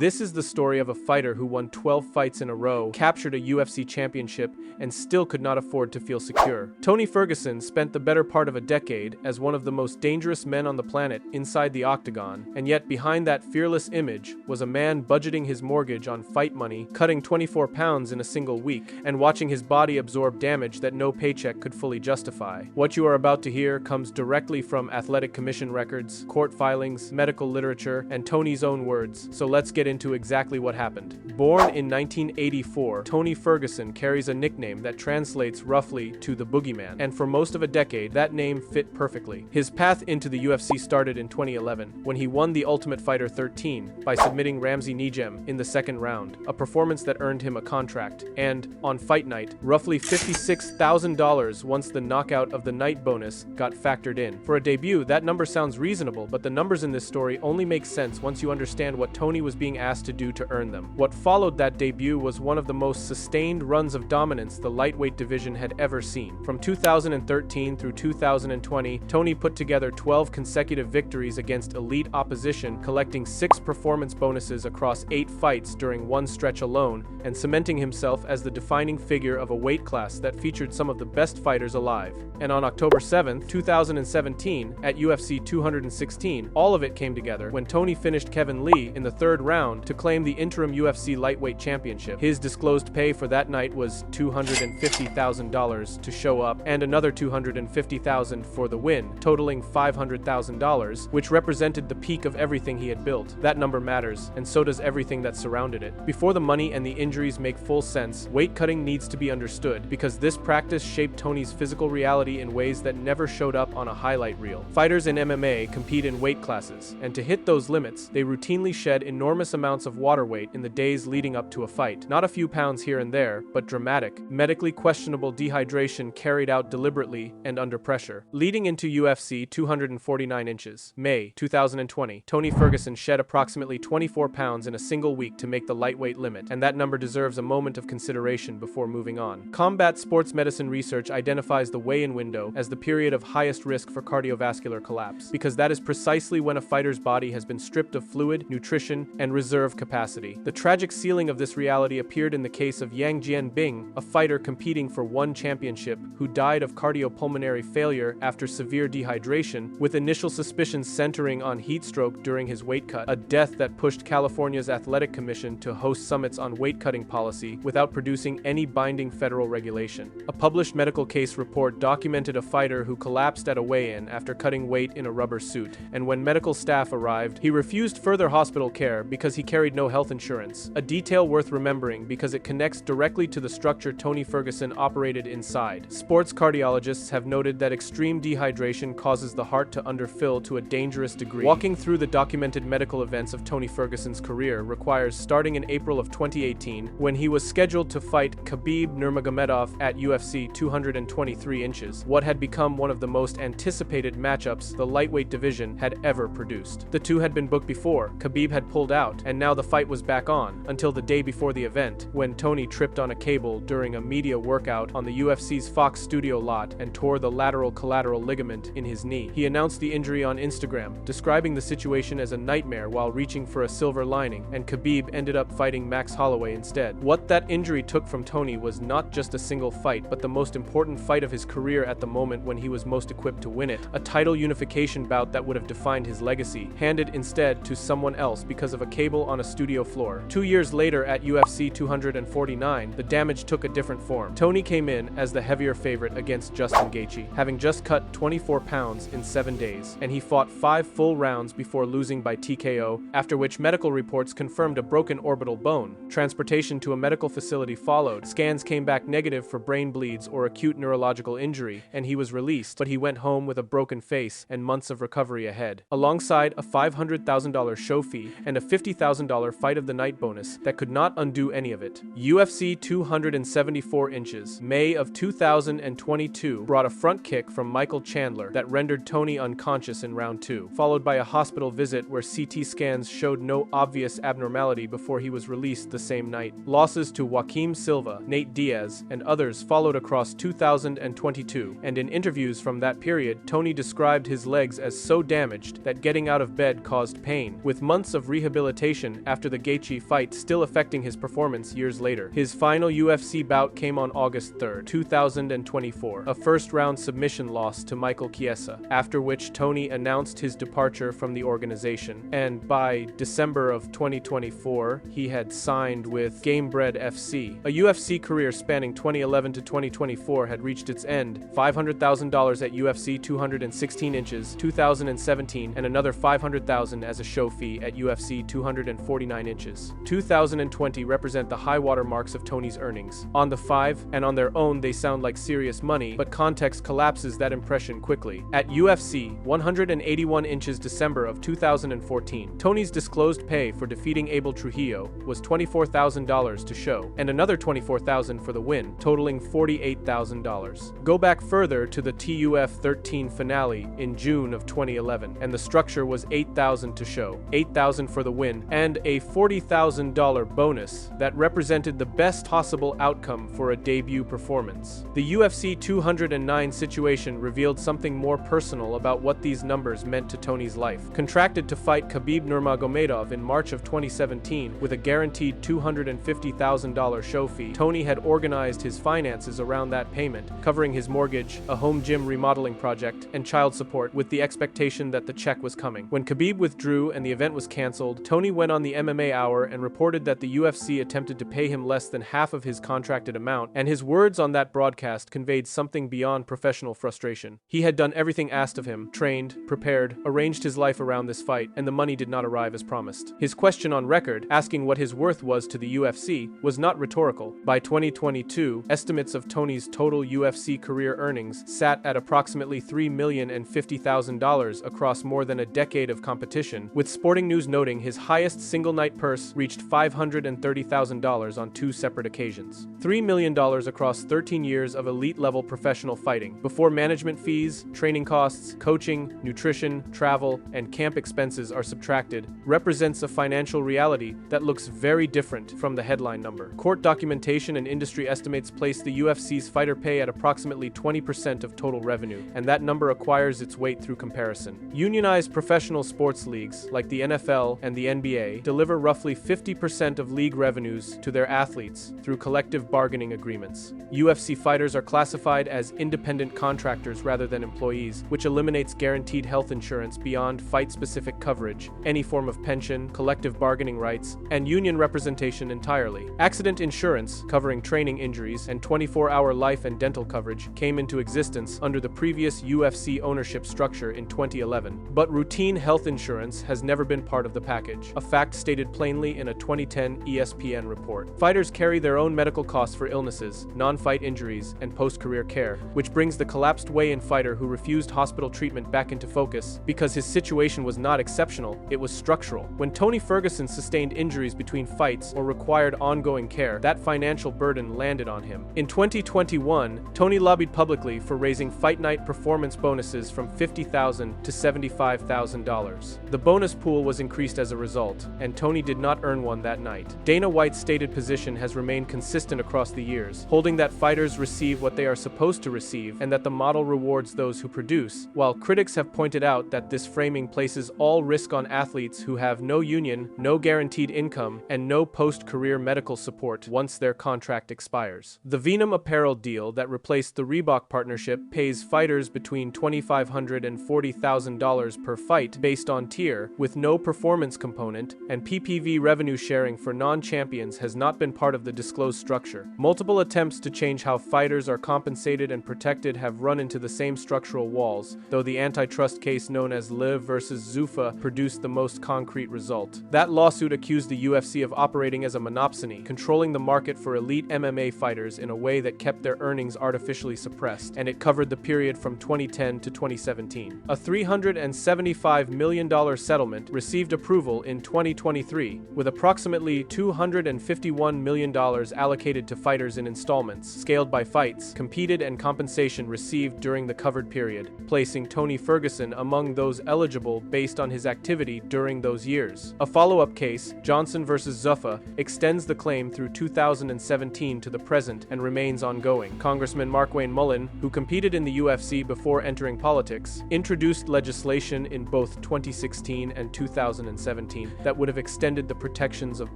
This is the story of a fighter who won 12 fights in a row, captured a UFC championship, and still could not afford to feel secure. Tony Ferguson spent the better part of a decade as one of the most dangerous men on the planet inside the octagon, and yet behind that fearless image was a man budgeting his mortgage on fight money, cutting 24 pounds in a single week, and watching his body absorb damage that no paycheck could fully justify. What you are about to hear comes directly from athletic commission records, court filings, medical literature, and Tony's own words, so let's get into exactly what happened. Born in 1984, Tony Ferguson carries a nickname that translates roughly to the boogeyman, and for most of a decade, that name fit perfectly. His path into the UFC started in 2011, when he won the Ultimate Fighter 13 by submitting Ramsey Nijem in the second round, a performance that earned him a contract, and, on fight night, roughly $56,000 once the knockout of the night bonus got factored in. For a debut, that number sounds reasonable, but the numbers in this story only make sense once you understand what Tony was being asked to do to earn them. What followed that debut was one of the most sustained runs of dominance the lightweight division had ever seen. From 2013 through 2020, Tony put together 12 consecutive victories against elite opposition, collecting 6 performance bonuses across 8 fights during one stretch alone, and cementing himself as the defining figure of a weight class that featured some of the best fighters alive. And on October 7, 2017, at UFC 216, all of it came together when Tony finished Kevin Lee in the third round to claim the interim UFC lightweight championship. His disclosed pay for that night was $250,000 to show up and another $250,000 for the win, totaling $500,000, which represented the peak of everything he had built. That number matters, and so does everything that surrounded it. Before the money and the injuries make full sense, weight cutting needs to be understood, because this practice shaped Tony's physical reality in ways that never showed up on a highlight reel. Fighters in MMA compete in weight classes, and to hit those limits, they routinely shed enormous amounts of water weight in the days leading up to a fight. Not a few pounds here and there, but dramatic, medically questionable dehydration carried out deliberately and under pressure. Leading into UFC 249 inches, May 2020, Tony Ferguson shed approximately 24 pounds in a single week to make the lightweight limit, and that number deserves a moment of consideration before moving on. Combat sports medicine research identifies the weigh-in window as the period of highest risk for cardiovascular collapse, because that is precisely when a fighter's body has been stripped of fluid, nutrition, and reserve capacity. The tragic ceiling of this reality appeared in the case of Yang Jianbing, a fighter competing for one championship who died of cardiopulmonary failure after severe dehydration, with initial suspicions centering on heat stroke during his weight cut, a death that pushed California's Athletic Commission to host summits on weight-cutting policy without producing any binding federal regulation. A published medical case report documented a fighter who collapsed at a weigh-in after cutting weight in a rubber suit, and when medical staff arrived, he refused further hospital care because he carried no health insurance, a detail worth remembering because it connects directly to the structure Tony Ferguson operated inside. Sports cardiologists have noted that extreme dehydration causes the heart to underfill to a dangerous degree. Walking through the documented medical events of Tony Ferguson's career requires starting in April of 2018, when he was scheduled to fight Khabib Nurmagomedov at UFC 223 inches, what had become one of the most anticipated matchups the lightweight division had ever produced. The two had been booked before, Khabib had pulled out, and now the fight was back on, until the day before the event, when Tony tripped on a cable during a media workout on the UFC's Fox studio lot and tore the lateral collateral ligament in his knee. He announced the injury on Instagram, describing the situation as a nightmare while reaching for a silver lining, and Khabib ended up fighting Max Holloway instead. What that injury took from Tony was not just a single fight, but the most important fight of his career at the moment when he was most equipped to win it, a title unification bout that would have defined his legacy, handed instead to someone else because of a cable on a studio floor. 2 years later at UFC 249, the damage took a different form. Tony came in as the heavier favorite against Justin Gaethje, having just cut 24 pounds in 7 days, and he fought 5 full rounds before losing by TKO, after which medical reports confirmed a broken orbital bone. Transportation to a medical facility followed. Scans came back negative for brain bleeds or acute neurological injury, and he was released, but he went home with a broken face and months of recovery ahead, alongside a $500,000 show fee and a $50,000 fight of the night bonus that could not undo any of it. UFC 274 inches, May of 2022, brought a front kick from Michael Chandler that rendered Tony unconscious in round 2, followed by a hospital visit where CT scans showed no obvious abnormality before he was released the same night. Losses to Joaquim Silva, Nate Diaz, and others followed across 2022, and in interviews from that period, Tony described his legs as so damaged that getting out of bed caused pain. With months of rehabilitation hesitation after the Gaethje fight still affecting his performance years later. His final UFC bout came on August 3, 2024, a first-round submission loss to Michael Chiesa, after which Tony announced his departure from the organization, and by December of 2024, he had signed with Gamebred FC. A UFC career spanning 2011 to 2024 had reached its end, $500,000 at UFC 216 inches, 2017, and another $500,000 as a show fee at UFC 249 inches. 2020 represent the high water marks of Tony's earnings. On the 5, and on their own they sound like serious money, but context collapses that impression quickly. At UFC 181 inches December of 2014, Tony's disclosed pay for defeating Abel Trujillo was $24,000 to show, and another $24,000 for the win, totaling $48,000. Go back further to the TUF 13 finale in June of 2011, and the structure was $8,000 to show, $8,000 for the win, and a $40,000 bonus that represented the best possible outcome for a debut performance. The UFC 209 situation revealed something more personal about what these numbers meant to Tony's life. Contracted to fight Khabib Nurmagomedov in March of 2017 with a guaranteed $250,000 show fee, Tony had organized his finances around that payment, covering his mortgage, a home gym remodeling project, and child support, with the expectation that the check was coming. When Khabib withdrew and the event was canceled, Tony went on the MMA Hour and reported that the UFC attempted to pay him less than half of his contracted amount, and his words on that broadcast conveyed something beyond professional frustration. He had done everything asked of him, trained, prepared, arranged his life around this fight, and the money did not arrive as promised. His question on record, asking what his worth was to the UFC, was not rhetorical. By 2022, estimates of Tony's total UFC career earnings sat at approximately $3,050,000 across more than a decade of competition, with Sporting News noting his highest single-night purse reached $530,000 on 2 separate occasions. $3 million across 13 years of elite-level professional fighting, before management fees, training costs, coaching, nutrition, travel, and camp expenses are subtracted, represents a financial reality that looks very different from the headline number. Court documentation and industry estimates place the UFC's fighter pay at approximately 20% of total revenue, and that number acquires its weight through comparison. Unionized professional sports leagues, like the NFL and the NBA, deliver roughly 50% of league revenues to their athletes through collective bargaining agreements. UFC fighters are classified as independent contractors rather than employees, which eliminates guaranteed health insurance beyond fight-specific coverage, any form of pension, collective bargaining rights, and union representation entirely. Accident insurance, covering training injuries, and 24-hour life and dental coverage came into existence under the previous UFC ownership structure in 2011, but routine health insurance has never been part of the package, a fact stated plainly in a 2010 ESPN report. Fighters carry their own medical costs for illnesses, non-fight injuries, and post-career care, which brings the collapsed weigh-in fighter who refused hospital treatment back into focus because his situation was not exceptional, it was structural. When Tony Ferguson sustained injuries between fights or required ongoing care, that financial burden landed on him. In 2021, Tony lobbied publicly for raising fight night performance bonuses from $50,000 to $75,000. The bonus pool was increased as a result, and Tony did not earn one that night. Dana White's stated position has remained consistent across the years, holding that fighters receive what they are supposed to receive and that the model rewards those who produce, while critics have pointed out that this framing places all risk on athletes who have no union, no guaranteed income, and no post-career medical support once their contract expires. The Venom apparel deal that replaced the Reebok partnership pays fighters between $2,500 and $40,000 per fight based on tier, with no performance component, and PPV revenue sharing for non-champions has not been part of the disclosed structure. Multiple attempts to change how fighters are compensated and protected have run into the same structural walls, though the antitrust case known as Liv versus Zuffa produced the most concrete result. That lawsuit accused the UFC of operating as a monopsony, controlling the market for elite MMA fighters in a way that kept their earnings artificially suppressed, and it covered the period from 2010 to 2017. A $375 million settlement received approval in 2023, with approximately $251 million allocated to fighters in installments, scaled by fights, competed and compensation received during the covered period, placing Tony Ferguson among those eligible based on his activity during those years. A follow-up case, Johnson vs. Zuffa, extends the claim through 2017 to the present and remains ongoing. Congressman Markwayne Mullin, who competed in the UFC before entering politics, introduced legislation in both 2016 and 2017 that would have extended the protections of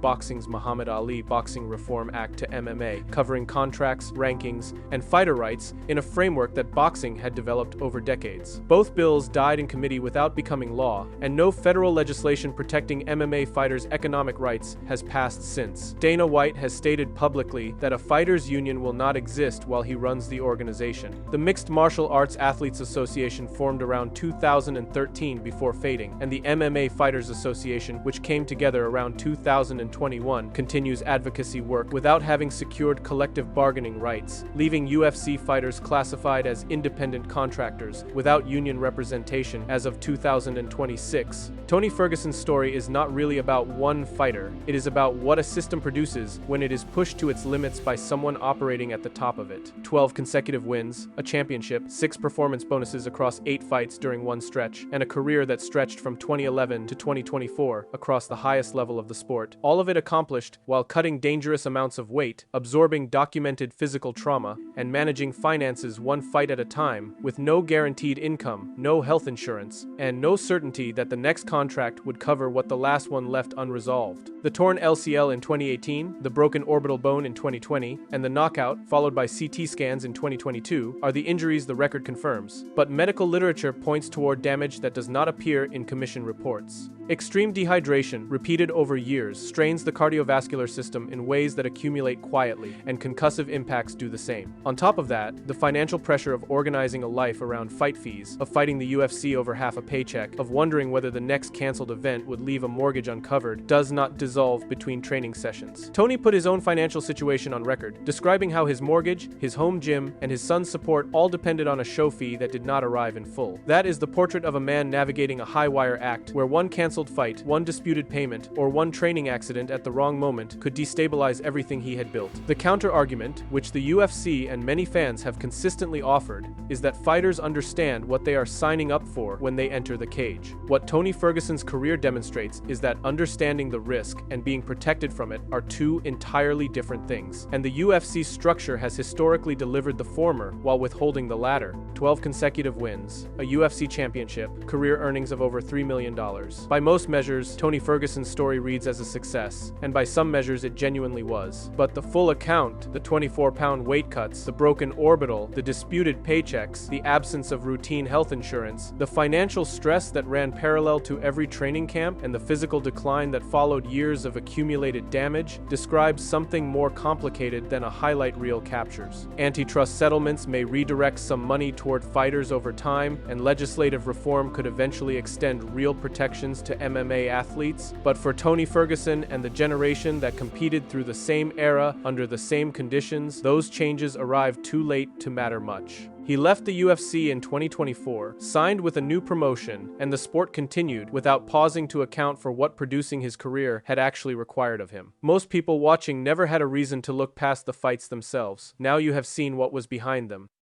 boxing's Muhammad Ali Boxing Reform Act to MMA, covering contracts, rankings, and fighter rights in a framework that boxing had developed over decades. Both bills died in committee without becoming law, and no federal legislation protecting MMA fighters' economic rights has passed since. Dana White has stated publicly that a fighters' union will not exist while he runs the organization. The Mixed Martial Arts Athletes Association formed around 2013 before fading, and the MMA Fighters Association, which came together around 2021, continues advocacy work without having secured collective bargaining rights, leaving UFC fighters classified as independent contractors without union representation as of 2026. Tony Ferguson's story is not really about one fighter. It is about what a system produces when it is pushed to its limits by someone operating at the top of it. 12 consecutive wins, a championship, 6 performance bonuses across 8 fights during one stretch, and a career that stretched from 2011 to 2024 across the highest level of the sport. All of it accomplished while cutting dangerous amounts of weight, absorbing documented physical trauma, and managing finances one fight at a time, with no guaranteed income, no health insurance, and no certainty that the next contract would cover what the last one left unresolved. The torn LCL in 2018, the broken orbital bone in 2020, and the knockout, followed by CT scans in 2022, are the injuries the record confirms. But medical literature points toward damage that does not appear in commission reports. Extreme dehydration, repeated over years, strains the cardiovascular system in ways that accumulate quietly, and concussive impacts do the same. On top of that, the financial pressure of organizing a life around fight fees, of fighting the UFC over half a paycheck, of wondering whether the next canceled event would leave a mortgage uncovered, does not dissolve between training sessions. Tony put his own financial situation on record, describing how his mortgage, his home gym, and his son's support all depended on a show fee that did not arrive in full. That is the portrait of a man navigating a high-wire act where one canceled fight, one disputed payment, or one training accident at the wrong moment could destabilize everything he had built. The counter-argument, which the UFC and many fans have consistently offered, is that fighters understand what they are signing up for when they enter the cage. What Tony Ferguson's career demonstrates is that understanding the risk and being protected from it are two entirely different things, and the UFC's structure has historically delivered the former while withholding the latter. 12 consecutive wins, a UFC championship, career earnings of over $3 million. By most measures, Tony Ferguson's story reads as a success, and by some measures it genuinely was. But the full account, the 24-pound weight cuts, the broken orbital, the disputed paychecks, the absence of routine health insurance, the financial stress that ran parallel to every training camp, and the physical decline that followed years of accumulated damage, describes something more complicated than a highlight reel captures. Antitrust settlements may redirect some money toward fighters over time, and legislative reform could eventually extend real protections to MMA athletes, but for Tony Ferguson and the generation that competed through the same era under the same conditions, those changes arrived too late to matter much. He left the UFC in 2024, signed with a new promotion, and the sport continued without pausing to account for what producing his career had actually required of him. Most people watching never had a reason to look past the fights themselves. Now you have seen what was behind them.